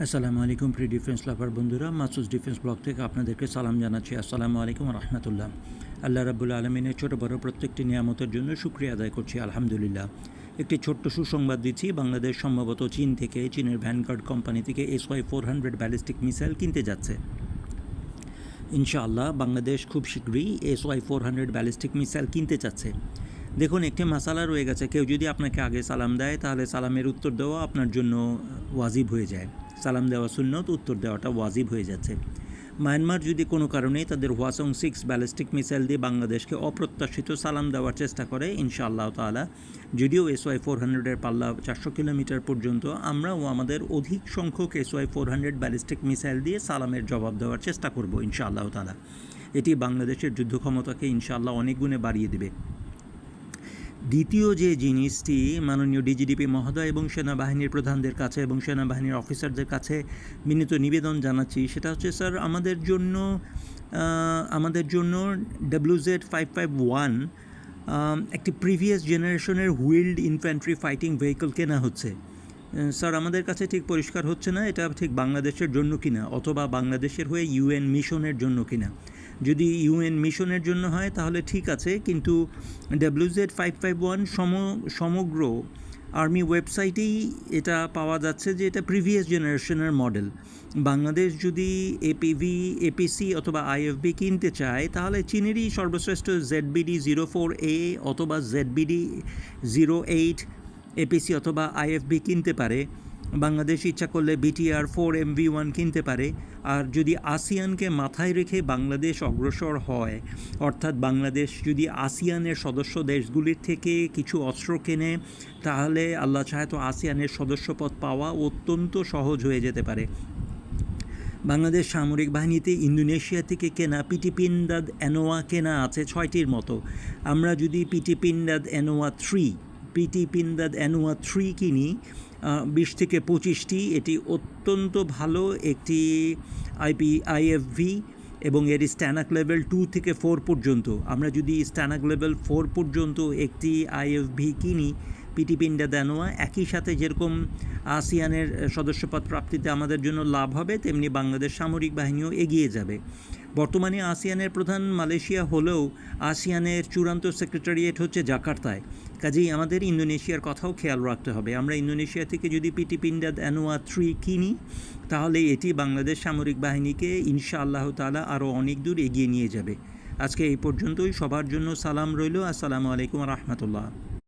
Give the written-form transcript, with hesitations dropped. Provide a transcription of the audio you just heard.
আসসালামু আলাইকুম pre defence লাভার বন্ধুরা, মাসুদ ডিফেন্স ব্লগ থেকে আপনাদেরকে সালাম জানাচ্ছি। আসসালামু আলাইকুম রহমতুল্লাহ। আল্লাহ রাব্বুল আলমিনের ছোটো বড় প্রত্যেকটি নিয়ামতের জন্য শুক্রিয়া আদায় করছি আলহামদুলিল্লাহ। একটি ছোট্ট সুসংবাদ দিচ্ছি, বাংলাদেশ সম্ভবত চীনের ভ্যানগার্ড কোম্পানি থেকে SY-400 ব্যালিস্টিক মিসাইল কিনতে যাচ্ছে। ইনশাআল্লাহ বাংলাদেশ খুব শীঘ্রই SY-400 ব্যালিস্টিক মিসাইল কিনতে চাচ্ছে। দেখুন, একটি মাসালা রয়ে গেছে, কেউ যদি আপনাকে আগে সালাম দেয় তাহলে সালামের উত্তর দেওয়া আপনার জন্য ওয়াজিব হয়ে যায়। সালাম দেওয়া সুন্নত, উত্তর দেওয়াটা ওয়াজিব হয়ে যাচ্ছে। মায়ানমার যদি কোনো কারণে তাদের Hwasong-6 ব্যালিস্টিক মিসাইল দিয়ে বাংলাদেশকে অপ্রত্যাশিত সালাম দেওয়ার চেষ্টা করে, ইনশাআল্লাহ তাআলা, যদিও SY-400-এর পাল্লা 400 কিলোমিটার পর্যন্ত, আমরাও আমাদের অধিক সংখ্যক SY-400 ব্যালিস্টিক মিসাইল দিয়ে সালামের জবাব দেওয়ার চেষ্টা করব ইনশাআল্লাহ তাআলা। এটি বাংলাদেশের যুদ্ধ ক্ষমতাকে ইনশাআল্লাহ অনেক গুণে বাড়িয়ে দেবে। দ্বিতীয় যে জিনিসটি মাননীয় ডিজিডিপি মহোদয় এবং সেনাবাহিনীর প্রধানদের কাছে এবং সেনাবাহিনীর অফিসারদের কাছে বিনীত নিবেদন জানাচ্ছি, সেটা হচ্ছে, স্যার, আমাদের জন্য WZ-551 একটি প্রিভিয়াস জেনারেশনের হুইল্ড ইনফ্যান্ট্রি ফাইটিং ভেহিকল কেনা হচ্ছে। স্যার, আমাদের কাছে ঠিক পরিষ্কার হচ্ছে না এটা ঠিক বাংলাদেশের জন্য কিনা, অথবা বাংলাদেশের হয়ে UN মিশনের জন্য কিনা। যদি UN মিশনের জন্য হয় তাহলে ঠিক আছে, কিন্তু WZ-551 সমগ্র আর্মি ওয়েবসাইটেই এটা পাওয়া যাচ্ছে যে এটা প্রিভিয়াস জেনারেশনের মডেল। বাংলাদেশ যদি APC অথবা IFB কিনতে চায় তাহলে চীনেরই সর্বশ্রেষ্ঠ ZBD-04A অথবা ZBD-08 APC অথবা IFB কিনতে পারে। বাংলাদেশ ইচ্ছা করলে BTR-4 MV1 কিনতে পারে। আর যদি আসিয়ানকে মাথায় রেখে বাংলাদেশ অগ্রসর হয়, অর্থাৎ বাংলাদেশ যদি আসিয়ানের সদস্য দেশগুলির থেকে কিছু অস্ত্র কেনে, তাহলে আল্লাহ চাহে তো আসিয়ানের সদস্যপদ পাওয়া অত্যন্ত সহজ হয়ে যেতে পারে। বাংলাদেশ সামরিক বাহিনীতে ইন্দোনেশিয়া থেকে কেনা পিটিপিন্দাদ অ্যানোয়া কেনা আছে 6টির মতো। আমরা যদি পিটিপিন্দাদ অ্যানোয়া 3 কিনি 20 থেকে 25টি, এটি অত্যন্ত ভালো একটি IFV এবং এর স্ট্যানাক লেভেল 2 থেকে 4 পর্যন্ত। আমরা যদি স্ট্যানাক লেভেল 4 পর্যন্ত একটি IFV কিনি পিটিপিন্ডা অ্যানোয়া, একই সাথে যেরকম আসিয়ানের সদস্যপদ প্রাপ্তিতে আমাদের জন্য লাভ হবে, তেমনি বাংলাদেশ সামরিক বাহিনীও এগিয়ে যাবে। বর্তমানে আসিয়ানের প্রধান মালয়েশিয়া হলেও আসিয়ানের চূড়ান্ত সেক্রেটারিয়েট হচ্ছে জাকার্তায়। কাজেই আমাদের ইন্দোনেশিয়ার কথাও খেয়াল রাখতে হবে। আমরা ইন্দোনেশিয়া থেকে যদি পিটিপিন্ডা অ্যানোয়া 3 কিনি তাহলে এটি বাংলাদেশ সামরিক বাহিনীকে ইনশাআল্লাহ তাআলা আরও অনেক দূর এগিয়ে নিয়ে যাবে। আজকে এই পর্যন্তই। সবার জন্য সালাম রইল। আসসালামু আলাইকুম রহমতুল্লাহ।